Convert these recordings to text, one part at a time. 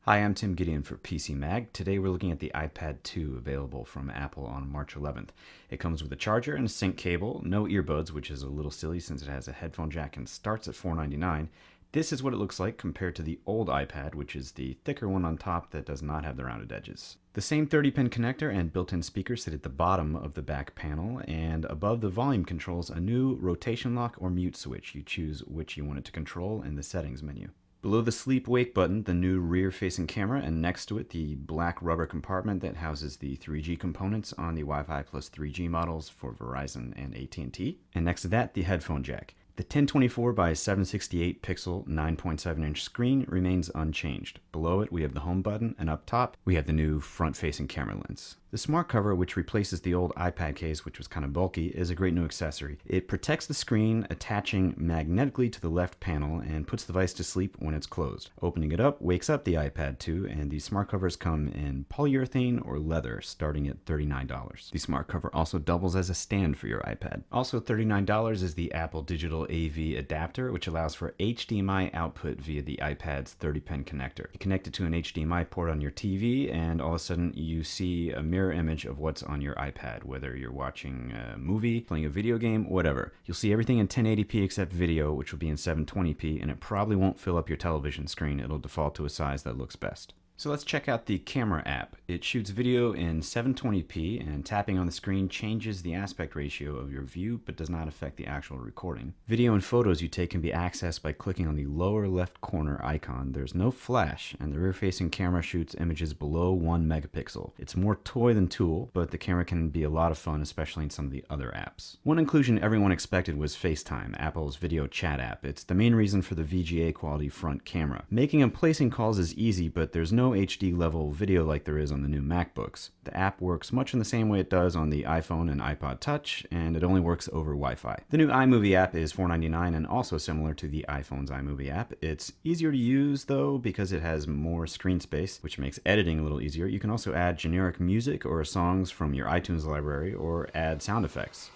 Hi, I'm Tim Gideon for PC Mag. Today we're looking at the iPad 2 available from Apple on March 11th. It comes with a charger and a sync cable, no earbuds, which is a little silly since it has a headphone jack and starts at $4.99. This is what it looks like compared to the old iPad, which is the thicker one on top that does not have the rounded edges. The same 30-pin connector and built-in speakers sit at the bottom of the back panel, and above the volume controls a new rotation lock or mute switch. You choose which you want it to control in the settings menu. Below the sleep wake button, the new rear-facing camera, and next to it, the black rubber compartment that houses the 3G components on the Wi-Fi plus 3G models for Verizon and AT&T. And next to that, the headphone jack. The 1024 by 768 pixel 9.7 inch screen remains unchanged. Below it, we have the home button, and up top, we have the new front-facing camera lens. The smart cover, which replaces the old iPad case, which was kind of bulky, is a great new accessory. It protects the screen, attaching magnetically to the left panel, and puts the device to sleep when it's closed. Opening it up wakes up the iPad 2, and these smart covers come in polyurethane or leather, starting at $39. The smart cover also doubles as a stand for your iPad. Also $39 is the Apple Digital AV adapter, which allows for HDMI output via the iPad's 30-pin connector. You connect it to an HDMI port on your TV, and all of a sudden you see a mirror image of what's on your iPad, whether you're watching a movie, playing a video game, whatever. You'll see everything in 1080p except video, which will be in 720p, and it probably won't fill up your television screen. It'll default to a size that looks best. So let's check out the camera app. It shoots video in 720p, and tapping on the screen changes the aspect ratio of your view but does not affect the actual recording. Video and photos you take can be accessed by clicking on the lower left corner icon. There's no flash, and the rear-facing camera shoots images below 1 megapixel. It's more toy than tool, but the camera can be a lot of fun, especially in some of the other apps. One inclusion everyone expected was FaceTime, Apple's video chat app. It's the main reason for the VGA quality front camera. Making and placing calls is easy, but there's no HD level video like there is on the new MacBooks. The app works much in the same way it does on the iPhone and iPod Touch, and it only works over Wi-Fi. The new iMovie app is $4.99 and also similar to the iPhone's iMovie app. It's easier to use though because it has more screen space, which makes editing a little easier. You can also add generic music or songs from your iTunes library or add sound effects.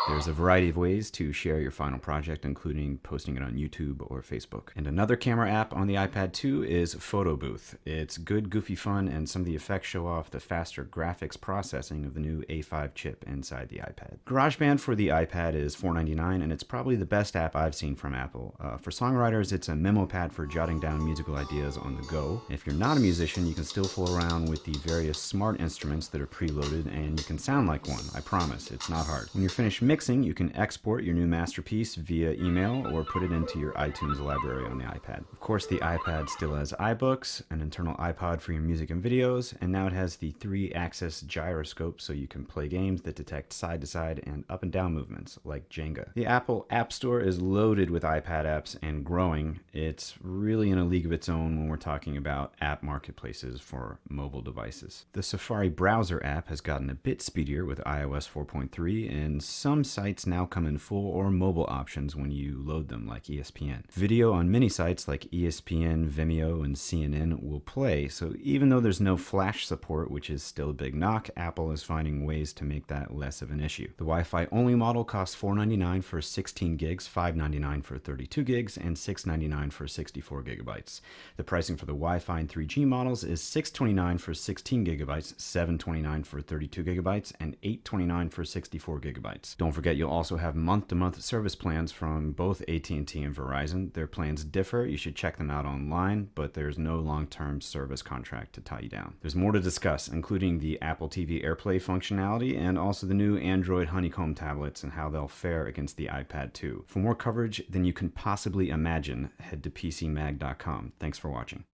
There's a variety of ways to share your final project, including posting it on YouTube or Facebook. And another camera app on the iPad 2 is Photo Booth. It's good, goofy fun, and some of the effects show off the faster graphics processing of the new A5 chip inside the iPad. GarageBand for the iPad is $4.99, and it's probably the best app I've seen from Apple. For songwriters, it's a memo pad for jotting down musical ideas on the go. If you're not a musician, you can still fool around with the various smart instruments that are preloaded, and you can sound like one. I promise, it's not hard. When you're finished mixing, you can export your new masterpiece via email or put it into your iTunes library on the iPad. Of course, the iPad still has iBooks, an internal iPod for your music and videos, and now it has the 3-axis gyroscope so you can play games that detect side-to-side and up and down movements like Jenga. The Apple App Store is loaded with iPad apps and growing. It's really in a league of its own when we're talking about app marketplaces for mobile devices. The Safari browser app has gotten a bit speedier with iOS 4.3, and some sites now come in full or mobile options when you load them, like ESPN. Video on many sites like ESPN, Vimeo, and CNN will play, so even though there's no Flash support, which is still a big knock, Apple is finding ways to make that less of an issue. The Wi-Fi only model costs $4.99 for 16 gigs, $5.99 for 32 gigs, and $6.99 for 64 gigabytes. The pricing for the Wi-Fi and 3G models is $6.29 for 16 gigabytes, $7.29 for 32 gigabytes, and $8.29 for 64 gigabytes. Don't forget, you'll also have month-to-month service plans from both AT&T and Verizon. Their plans differ. You should check them out online, but there's no long-term service contract to tie you down. There's more to discuss, including the Apple TV AirPlay functionality and also the new Android Honeycomb tablets and how they'll fare against the iPad 2. For more coverage than you can possibly imagine, head to PCMag.com. Thanks for watching.